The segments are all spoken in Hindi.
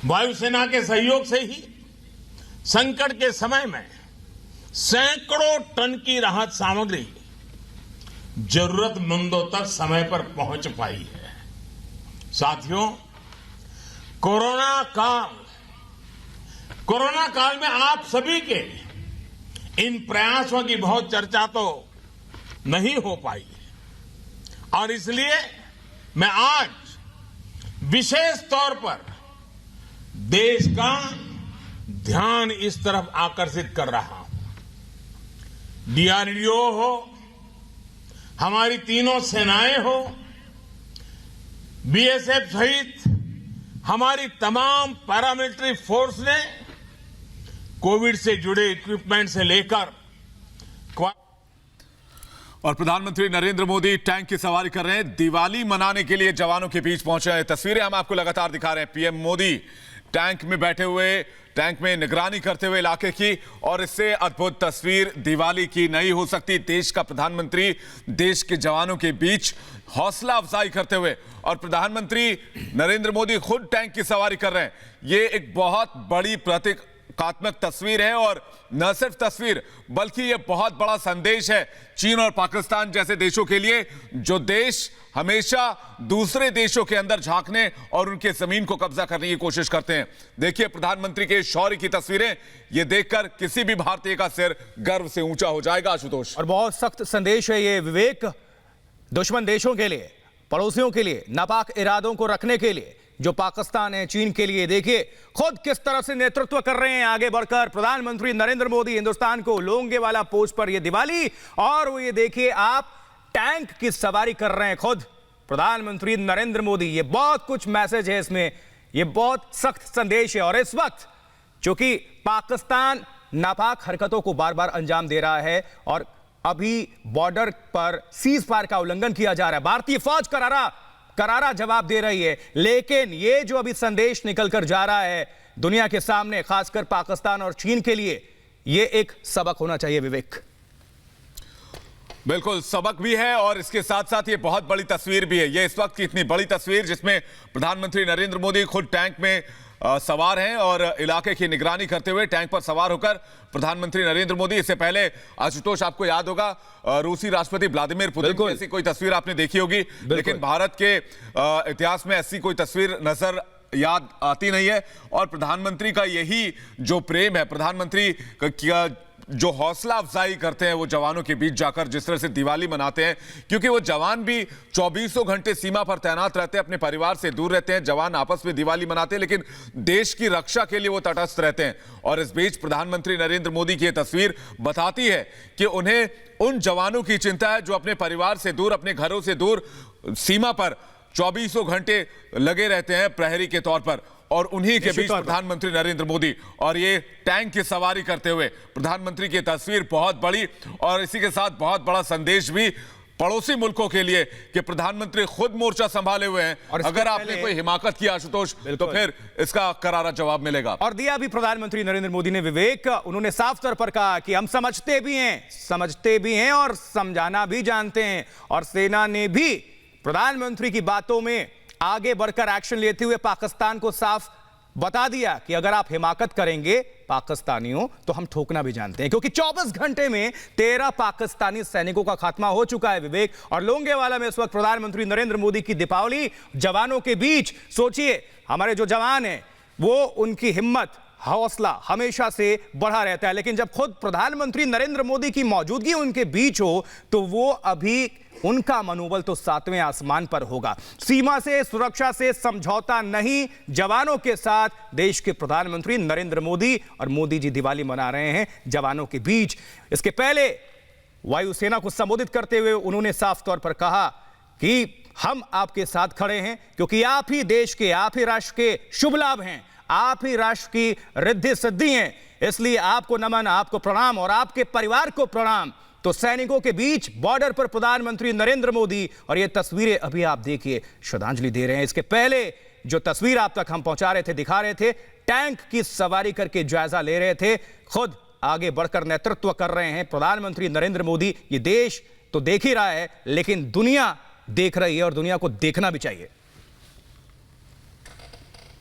वायुसेना के सहयोग से ही संकट के समय में सैकड़ों टन की राहत सामग्री जरूरतमंदों तक समय पर पहुंच पाई है। साथियों, कोरोना काल में आप सभी के इन प्रयासों की बहुत चर्चा तो नहीं हो पाई और इसलिए मैं आज विशेष तौर पर देश का ध्यान इस तरफ आकर्षित कर रहा हूं। डीआरडीओ हो, हमारी तीनों सेनाएं हो, बीएसएफ सहित हमारी तमाम पैरामिलिट्री फोर्स ने कोविड से जुड़े इक्विपमेंट से लेकर और प्रधानमंत्री नरेंद्र मोदी टैंक की सवारी कर रहे हैं। दिवाली मनाने के लिए जवानों के बीच पहुंचे हैं। तस्वीरें हम आपको लगातार दिखा रहे हैं। पीएम मोदी टैंक में बैठे हुए, टैंक में निगरानी करते हुए इलाके की, और इससे अद्भुत तस्वीर दिवाली की नहीं हो सकती। देश का प्रधानमंत्री देश के जवानों के बीच हौसला अफजाई करते हुए, और प्रधानमंत्री नरेंद्र मोदी खुद टैंक की सवारी कर रहे हैं। ये एक बहुत बड़ी प्रतीकात्मक तस्वीर है, और न सिर्फ तस्वीर बल्कि यह बहुत बड़ा संदेश है चीन और पाकिस्तान जैसे देशों के लिए, जो देश हमेशा दूसरे देशों के अंदर झांकने और उनके जमीन को कब्जा करने की कोशिश करते हैं। देखिए प्रधानमंत्री के शौर्य की तस्वीरें, ये देखकर किसी भी भारतीय का सिर गर्व से ऊंचा हो जाएगा। आशुतोष, और बहुत सख्त संदेश है ये विवेक, दुश्मन देशों के लिए, पड़ोसियों के लिए, नापाक इरादों को रखने के लिए, जो पाकिस्तान है, चीन के लिए। देखिए खुद किस तरह से नेतृत्व कर रहे हैं आगे बढ़कर प्रधानमंत्री नरेंद्र मोदी हिंदुस्तान को लोंगेवाला पोस्ट पर ये दिवाली, और वो ये देखिए आप टैंक की सवारी कर रहे हैं खुद प्रधानमंत्री नरेंद्र मोदी। ये बहुत कुछ मैसेज है इसमें, ये बहुत सख्त संदेश है। और इस वक्त चूंकि पाकिस्तान नापाक हरकतों को बार बार अंजाम दे रहा है और अभी बॉर्डर पर सीज फायर का उल्लंघन किया जा रहा है, भारतीय फौज करारा जवाब दे रही है, लेकिन ये जो अभी संदेश निकलकर जा रहा है दुनिया के सामने, खासकर पाकिस्तान और चीन के लिए, ये एक सबक होना चाहिए विवेक। बिल्कुल सबक भी है, और इसके साथ साथ ये बहुत बड़ी तस्वीर भी है। ये इस वक्त की इतनी बड़ी तस्वीर जिसमें प्रधानमंत्री नरेंद्र मोदी खुद टैंक में सवार हैं और इलाके की निगरानी करते हुए टैंक पर सवार होकर प्रधानमंत्री नरेंद्र मोदी, इससे पहले आशुतोष आपको याद होगा रूसी राष्ट्रपति व्लादिमीर पुतिन की ऐसी कोई तस्वीर आपने देखी होगी, लेकिन भारत के इतिहास में ऐसी कोई तस्वीर नजर याद आती नहीं है। और प्रधानमंत्री का यही जो प्रेम है, प्रधानमंत्री का जो हौसला अफजाई करते हैं वो जवानों के बीच जाकर, जिस तरह से दिवाली मनाते हैं, क्योंकि वो जवान भी 24 घंटे सीमा पर तैनात रहते हैं, अपने परिवार से दूर रहते हैं, जवान आपस में दिवाली मनाते हैं, लेकिन देश की रक्षा के लिए वो तटस्थ रहते हैं। और इस बीच प्रधानमंत्री नरेंद्र मोदी की यह तस्वीर बताती है कि उन्हें उन जवानों की चिंता है जो अपने परिवार से दूर, अपने घरों से दूर सीमा पर 24 घंटे लगे रहते हैं प्रहरी के तौर पर, और उन्हीं के बीच प्रधानमंत्री नरेंद्र मोदी और ये टैंक की सवारी करते हुए प्रधानमंत्री की तस्वीर बहुत बड़ी, और इसी के साथ बहुत बड़ा संदेश भी पड़ोसी मुल्कों के लिए कि प्रधानमंत्री खुद मोर्चा संभाले हुए हैं, और अगर आपने कोई हिमाकत की आशुतोष तो फिर इसका करारा जवाब मिलेगा। और दिया भी प्रधानमंत्री नरेंद्र मोदी ने विवेक, उन्होंने साफ तौर पर कहा कि हम समझते भी हैं और समझाना भी जानते हैं, और सेना ने भी प्रधानमंत्री की बातों में आगे बढ़कर एक्शन लेते हुए पाकिस्तान को साफ बता दिया कि अगर आप हिमाकत करेंगे पाकिस्तानियों तो हम ठोकना भी जानते हैं, क्योंकि 24 घंटे में 13 पाकिस्तानी सैनिकों का खात्मा हो चुका है विवेक। और लोंगेवाला में इस वक्त प्रधानमंत्री नरेंद्र मोदी की दीपावली जवानों के बीच, सोचिए हमारे जो जवान हैं वो, उनकी हिम्मत, हौसला हमेशा से बढ़ा रहता है, लेकिन जब खुद प्रधानमंत्री नरेंद्र मोदी की मौजूदगी उनके बीच हो तो वो अभी उनका मनोबल तो 7वें आसमान पर होगा। सीमा से, सुरक्षा से समझौता नहीं, जवानों के साथ देश के प्रधानमंत्री नरेंद्र मोदी, और मोदी जी दिवाली मना रहे हैं जवानों के बीच। इसके पहले वायुसेना को संबोधित करते हुए उन्होंने साफ तौर पर कहा कि हम आपके साथ खड़े हैं, क्योंकि आप ही देश के, आप ही राष्ट्र के शुभ लाभ हैं, आप ही राष्ट्र की रिद्धि सिद्धि हैं, इसलिए आपको नमन, आपको प्रणाम और आपके परिवार को प्रणाम। तो सैनिकों के बीच बॉर्डर पर प्रधानमंत्री नरेंद्र मोदी, और ये तस्वीरें अभी आप देखिए श्रद्धांजलि दे रहे हैं। इसके पहले जो तस्वीर आप तक हम पहुंचा रहे थे, दिखा रहे थे, टैंक की सवारी करके जायजा ले रहे थे, खुद आगे बढ़कर नेतृत्व कर रहे हैं प्रधानमंत्री नरेंद्र मोदी। ये देश तो देख ही रहा है, लेकिन दुनिया देख रही है और दुनिया को देखना भी चाहिए।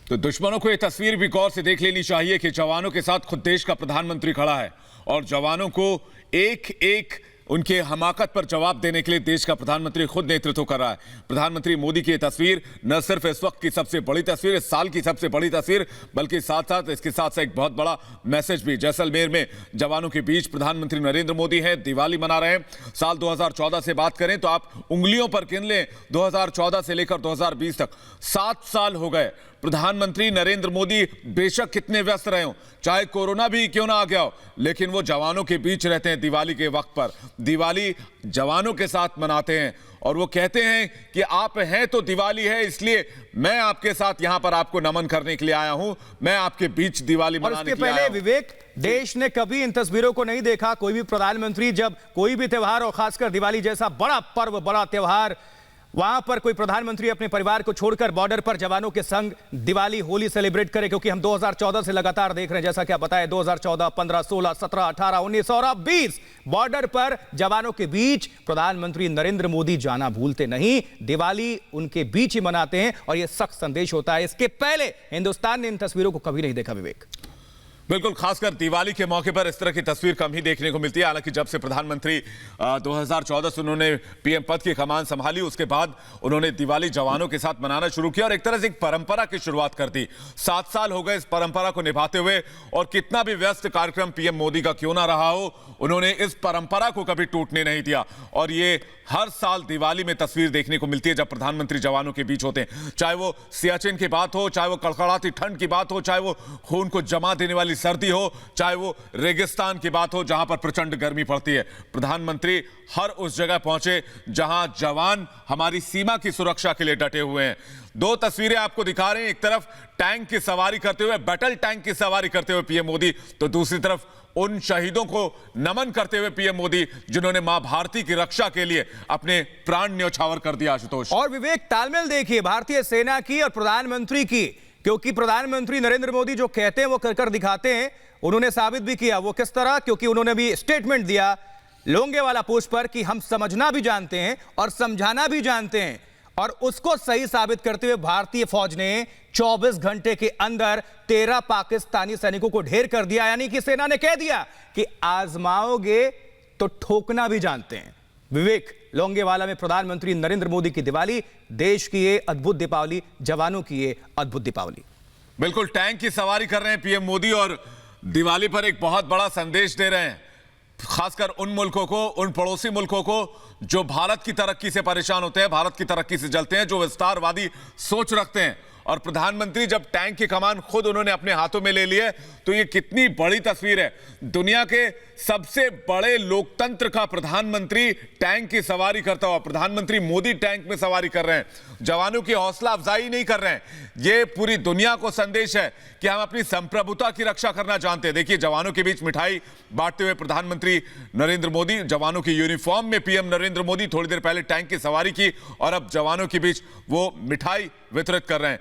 तो दुश्मनों को यह तस्वीर भी गौर से देख लेनी चाहिए कि जवानों के साथ खुद देश का प्रधानमंत्री खड़ा है और जवानों को एक एक उनके हमाकत पर जवाब देने के लिए देश का प्रधानमंत्री खुद नेतृत्व कर रहा है। प्रधानमंत्री मोदी की यह तस्वीर न सिर्फ इस वक्त की सबसे बड़ी तस्वीर, इस साल की सबसे बड़ी तस्वीर, बल्कि साथ साथ इसके साथ एक बहुत बड़ा मैसेज भी। जैसलमेर में जवानों के बीच प्रधानमंत्री नरेंद्र मोदी हैं, दिवाली मना रहे हैं। साल 2014 से बात करें तो आप उंगलियों पर गिन लें, 2014 से लेकर 2020 तक 7 साल हो गए। प्रधानमंत्री नरेंद्र मोदी बेशक कितने व्यस्त रहे हो, चाहे कोरोना भी क्यों ना आ गया हो, लेकिन वो जवानों के बीच रहते हैं। दिवाली के वक्त पर दिवाली जवानों के साथ मनाते हैं और वो कहते हैं कि आप हैं तो दिवाली है, इसलिए मैं आपके साथ यहां पर आपको नमन करने के लिए आया हूं, मैं आपके बीच दिवाली मनाने के लिए आया हूं। विवेक, देश ने कभी इन तस्वीरों को नहीं देखा। कोई भी प्रधानमंत्री जब कोई भी त्योहार और खासकर दिवाली जैसा बड़ा पर्व, बड़ा त्योहार, वहां पर कोई प्रधानमंत्री अपने परिवार को छोड़कर बॉर्डर पर जवानों के संग दिवाली, होली सेलिब्रेट करे। क्योंकि हम 2014 से लगातार देख रहे हैं, जैसा कि आप बताएं, 2014, 15, 16, 17, 18, 19 और अब 20 बॉर्डर पर जवानों के बीच प्रधानमंत्री नरेंद्र मोदी जाना भूलते नहीं। दिवाली उनके बीच ही मनाते हैं और यह सख्त संदेश होता है। इसके पहले हिंदुस्तान ने इन तस्वीरों को कभी नहीं देखा। विवेक, बिल्कुल, खासकर दिवाली के मौके पर इस तरह की तस्वीर कम ही देखने को मिलती है। हालांकि जब से प्रधानमंत्री 2014 से उन्होंने पीएम पद की कमान संभाली, उसके बाद उन्होंने दिवाली जवानों के साथ मनाना शुरू किया और एक तरह से एक परंपरा की शुरुआत कर दी। 7 साल हो गए इस परंपरा को निभाते हुए और कितना भी व्यस्त कार्यक्रम पीएम मोदी का क्यों ना रहा हो, उन्होंने इस परंपरा को कभी टूटने नहीं दिया। और ये हर साल दिवाली में तस्वीर देखने को मिलती है जब प्रधानमंत्री जवानों के बीच होते हैं। चाहे वो सियाचिन की बात हो, चाहे वो कड़कड़ाती ठंड की बात हो, चाहे वो खून को जमा देने वाली सर्दी हो, चाहे वो रेगिस्तान की बात हो जहां पर प्रचंड गर्मी पड़ती है, प्रधानमंत्री हर उस जगह पहुंचे जहां जवान हमारी सीमा की सुरक्षा के लिए डटे हुए हैं। 2 तस्वीरें आपको दिखा रहे हैं, एक तरफ टैंक की सवारी करते हुए, बैटल टैंक की सवारी करते हुए पीएम मोदी, तो दूसरी तरफ उन शहीदों को नमन करते हुए पीएम मोदी जिन्होंने मां भारती की रक्षा के लिए अपने प्राण न्यौछावर कर दिया। आशुतोष और विवेक, तालमेल देखिए भारतीय सेना की और प्रधानमंत्री की, क्योंकि प्रधानमंत्री नरेंद्र मोदी जो कहते हैं वो कर दिखाते हैं। उन्होंने साबित भी किया। वो किस तरह? क्योंकि उन्होंने भी स्टेटमेंट दिया लोंगेवाला पोस्ट पर कि हम समझना भी जानते हैं और समझाना भी जानते हैं, और उसको सही साबित करते हुए भारतीय फौज ने 24 घंटे के अंदर 13 पाकिस्तानी सैनिकों को ढेर कर दिया। यानी कि सेना ने कह दिया कि आजमाओगे तो ठोकना भी जानते हैं। विवेक, लोंगेवाला में प्रधानमंत्री नरेंद्र मोदी की दिवाली, देश की ये अद्भुत दीपावली, जवानों की ये अद्भुत दीपावली। बिल्कुल, टैंक की सवारी कर रहे हैं पीएम मोदी और दिवाली पर एक बहुत बड़ा संदेश दे रहे हैं, खासकर उन मुल्कों को, उन पड़ोसी मुल्कों को जो भारत की तरक्की से परेशान होते हैं, भारत की तरक्की से जलते हैं, जो विस्तारवादी सोच रखते हैं। और प्रधानमंत्री जब टैंक की कमान खुद उन्होंने अपने हाथों में ले ली है, तो ये कितनी बड़ी तस्वीर है। दुनिया के सबसे बड़े लोकतंत्र का प्रधानमंत्री टैंक की सवारी करता हुआ, प्रधानमंत्री मोदी टैंक में सवारी कर रहे हैं, जवानों की हौसला अफजाई नहीं कर रहे हैं। ये पूरी दुनिया को संदेश है कि हम अपनी संप्रभुता की रक्षा करना जानते हैं। देखिए, जवानों के बीच मिठाई बांटते हुए प्रधानमंत्री नरेंद्र मोदी, जवानों की यूनिफॉर्म में पीएम नरेंद्र मोदी, थोड़ी देर पहले टैंक की सवारी की और अब जवानों के बीच वो मिठाई वितरित कर रहे हैं।